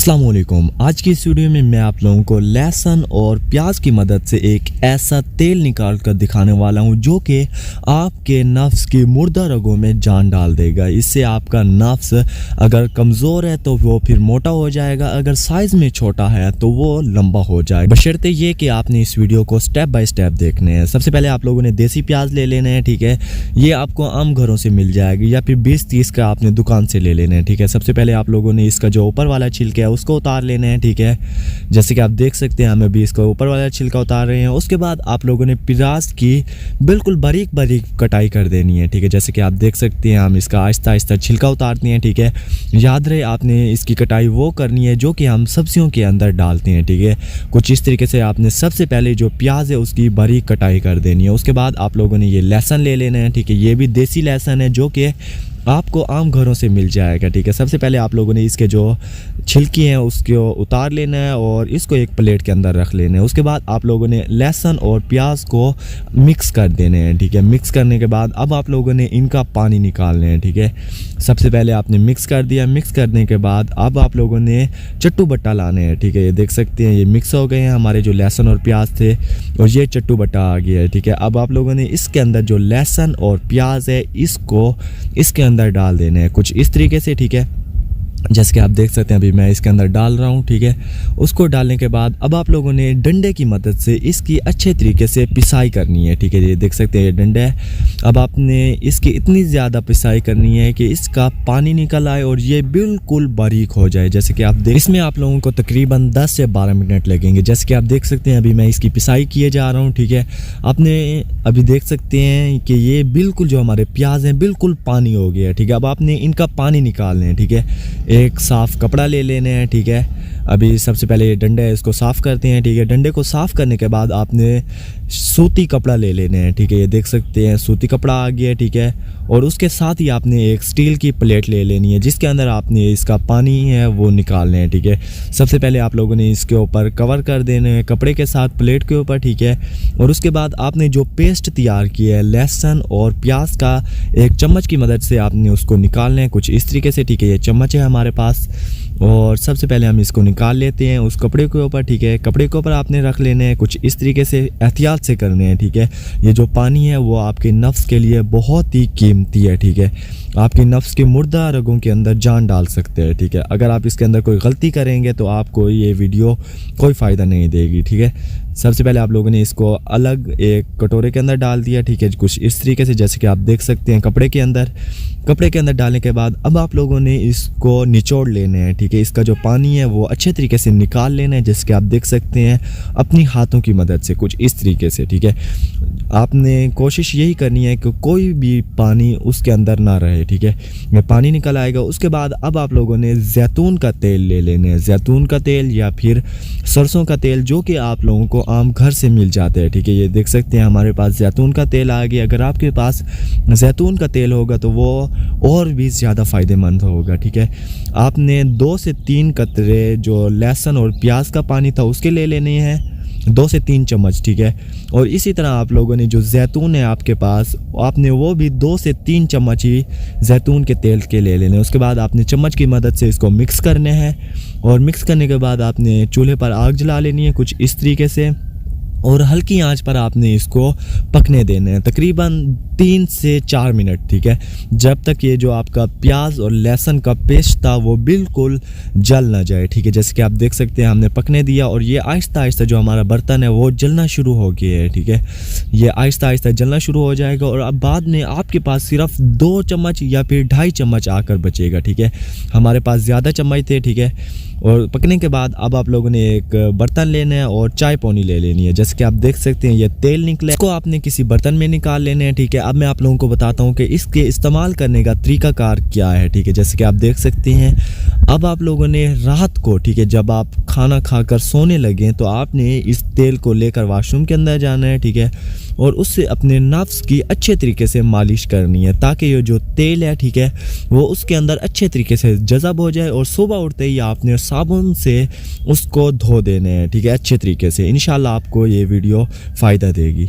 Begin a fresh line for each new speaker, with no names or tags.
अस्सलाम वालेकुम। आज की इस वीडियो में मैं आप लोगों को लहसुन और प्याज की मदद से एक ऐसा तेल निकाल कर दिखाने वाला हूं जो कि आपके नफ्स की मुर्दा रगों में जान डाल देगा। इससे आपका नफ्स अगर कमज़ोर है तो वो फिर मोटा हो जाएगा, अगर साइज़ में छोटा है तो वो लंबा हो जाएगा। बशर्ते ये कि आपने इस वीडियो को स्टेप बाय स्टेप देखने हैं। सबसे पहले आप लोगों ने देसी प्याज ले लेने हैं, ठीक है। ये आपको आम घरों से मिल जाएगी या फिर 20-30 का आपने दुकान से ले लेने हैं, ठीक है। सबसे पहले आप लोगों ने इसका जो ऊपर वाला छिलका है उसको उतार लेना है, ठीक है। जैसे कि आप देख सकते हैं हम अभी इसका ऊपर वाला छिलका उतार रहे हैं। उसके बाद आप लोगों ने प्याज की बिल्कुल बारीक बारीक कटाई कर देनी है, ठीक है। जैसे कि आप देख सकते हैं हम इसका आहिस्ता आहिस्ता छिलका उतारते हैं, ठीक है। याद रहे आपने इसकी कटाई वो करनी है जो कि हम सब्जियों के अंदर डालते हैं, ठीक है। कुछ इस तरीके से आपने सबसे पहले जो प्याज है उसकी बारीक कटाई कर देनी है। उसके बाद आप लोगों ने ये लहसुन ले लेना है, ठीक है। ये भी देसी लहसुन है जो कि आपको आम घरों से मिल जाएगा, ठीक है। सबसे पहले आप लोगों ने इसके जो छिलकी हैं उसको उतार लेना है और इसको एक प्लेट के अंदर रख लेना है। उसके बाद आप लोगों ने लहसुन और प्याज को मिक्स कर देने हैं, ठीक है। मिक्स करने के बाद अब आप लोगों ने इनका पानी निकालना है, ठीक है। सबसे पहले आपने मिक्स कर दिया। मिक्स करने के बाद अब आप लोगों ने चट्टू बट्टा लाने हैं, ठीक है। ये देख सकते हैं ये मिक्स हो गए हैं हमारे जो लहसुन और प्याज थे और ये चट्टू बट्टा आ गया है, ठीक है। अब आप लोगों ने इसके अंदर जो लहसुन और प्याज है इसको इसके अंदर डाल देने हैं कुछ इस तरीके से, ठीक है। जैसे कि आप देख सकते हैं अभी मैं इसके अंदर डाल रहा हूँ, ठीक है। उसको डालने के बाद अब आप लोगों ने डंडे की मदद से इसकी अच्छे तरीके से पिसाई करनी है, ठीक है। ये देख सकते हैं ये डंडा है। अब आपने इसकी इतनी ज़्यादा पिसाई करनी है कि इसका पानी निकल आए और ये बिल्कुल बारीक हो जाए। जैसे कि आप देख, इसमें आप लोगों को तकरीबन 10 से 12 मिनट लगेंगे। जैसे कि आप देख सकते हैं अभी मैं इसकी पिसाई किए जा रहा हूँ, ठीक है। आपने अभी देख सकते हैं कि ये बिल्कुल जो हमारे प्याज हैं बिल्कुल पानी हो गया है, ठीक है। अब आपने इनका पानी निकालना है, ठीक है। एक साफ़ कपड़ा ले लेने हैं, ठीक है। अभी सबसे पहले ये डंडा है इसको साफ़ करते हैं, ठीक है। डंडे को साफ़ करने के बाद आपने सूती कपड़ा ले लेने हैं, ठीक है। ये देख सकते हैं सूती कपड़ा आ गया है, ठीक है। और उसके साथ ही आपने एक स्टील की प्लेट ले लेनी है जिसके अंदर आपने इसका पानी है वो निकालना है, ठीक है। सबसे पहले आप लोगों ने इसके ऊपर कवर कर देने हैं कपड़े के साथ प्लेट के ऊपर, ठीक है। और उसके बाद आपने जो पेस्ट तैयार किया है लहसुन और प्याज का, एक चम्मच की मदद से आपने उसको निकालना है कुछ इस तरीके से, ठीक है। ये चम्मच है हमारे पास और सबसे पहले हम इसको निकाल लेते हैं उस कपड़े के ऊपर, ठीक है। कपड़े के ऊपर आपने रख लेने हैं कुछ इस तरीके से, एहतियात से करने हैं, ठीक है। ये जो पानी है वो आपके नफ्स के लिए बहुत ही कीमती है, ठीक है। आपके नफ्स के मुर्दा रगों के अंदर जान डाल सकते हैं, ठीक है। अगर आप इसके अंदर कोई गलती करेंगे तो आपको ये वीडियो कोई फ़ायदा नहीं देगी, ठीक है। सबसे पहले आप लोगों ने इसको अलग एक कटोरे के अंदर डाल दिया, ठीक है। कुछ इस तरीके से जैसे कि आप देख सकते हैं कपड़े के अंदर डालने के बाद अब आप लोगों ने इसको निचोड़ लेने हैं, ठीक है। इसका जो पानी है वो अच्छे तरीके से निकाल लेना है जैसे कि आप देख सकते हैं अपनी हाथों की मदद से कुछ इस तरीके से, ठीक है। आपने कोशिश यही करनी है कि कोई भी पानी उसके अंदर ना रहे, ठीक है। ये पानी निकल आएगा। उसके बाद अब आप लोगों ने जैतून का तेल ले लेने हैं, जैतून का तेल या फिर सरसों का तेल जो कि आप लोगों को आम घर से मिल जाते हैं, ठीक है। ये देख सकते हैं हमारे पास जैतून का तेल आ गया। अगर आपके पास जैतून का तेल होगा तो वो और भी ज़्यादा फ़ायदेमंद होगा, ठीक है। आपने 2 से 3 कतरे जो लहसुन और प्याज का पानी था उसके ले लेने हैं 2 से 3 चम्मच, ठीक है। और इसी तरह आप लोगों ने जो जैतून है आपके पास आपने वो भी 2 से 3 चम्मच ही जैतून के तेल के ले लेने। उसके बाद आपने चम्मच की मदद से इसको मिक्स करने हैं और मिक्स करने के बाद आपने चूल्हे पर आग जला लेनी है कुछ इस तरीके से और हल्की आंच पर आपने इसको पकने देना है तकरीबन 3 से 4 मिनट, ठीक है। जब तक ये जो आपका प्याज और लहसुन का पेस्ट था वो बिल्कुल जल ना जाए, ठीक है। जैसे कि आप देख सकते हैं हमने पकने दिया और ये आहिस्ता आहिस्ता जो हमारा बर्तन है वो जलना शुरू हो गया है, ठीक है। ये आहिस्ता आहिस्ता जलना शुरू हो जाएगा और अब बाद में आपके पास सिर्फ 2 चम्मच या फिर 2.5 चम्मच आकर बचेगा, ठीक है। हमारे पास ज़्यादा चम्मच थे, ठीक है। और पकने के बाद अब आप लोगों ने एक बर्तन लेना है और चाय पौनी ले लेनी है। जैसे कि आप देख सकते हैं ये तेल निकले, इसको आपने किसी बर्तन में निकाल लेने हैं, ठीक है। अब मैं आप लोगों को बताता हूँ कि इसके इस्तेमाल करने का तरीकाकार क्या है, ठीक है। जैसे कि आप देख सकते हैं अब आप लोगों ने रात को, ठीक है, जब आप खाना खाकर सोने लगें तो आपने इस तेल को लेकर वॉशरूम के अंदर जाना है, ठीक है। और उससे अपने नफ्स की अच्छे तरीके से मालिश करनी है ताकि ये जो तेल है, ठीक है, वो उसके अंदर अच्छे तरीके से जज़ब हो जाए और सुबह उठते ही आपने साबुन से उसको धो देने हैं, ठीक है, अच्छे तरीके से। इंशाल्लाह आपको ये वीडियो फ़ायदा देगी।